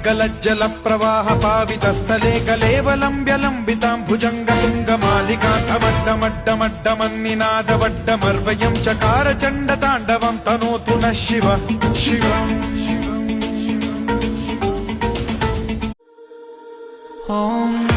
गलज्जल प्रवाह पावितस्थले कलेवलम्ब्य लम्बितां भुजङ्गतुङ्गमालिकान्तमड्डमड्डमड्डमन्निनादवड्डमर्वयं चकार चण्डताण्डवं तनोतु नः शिव शिव ॐ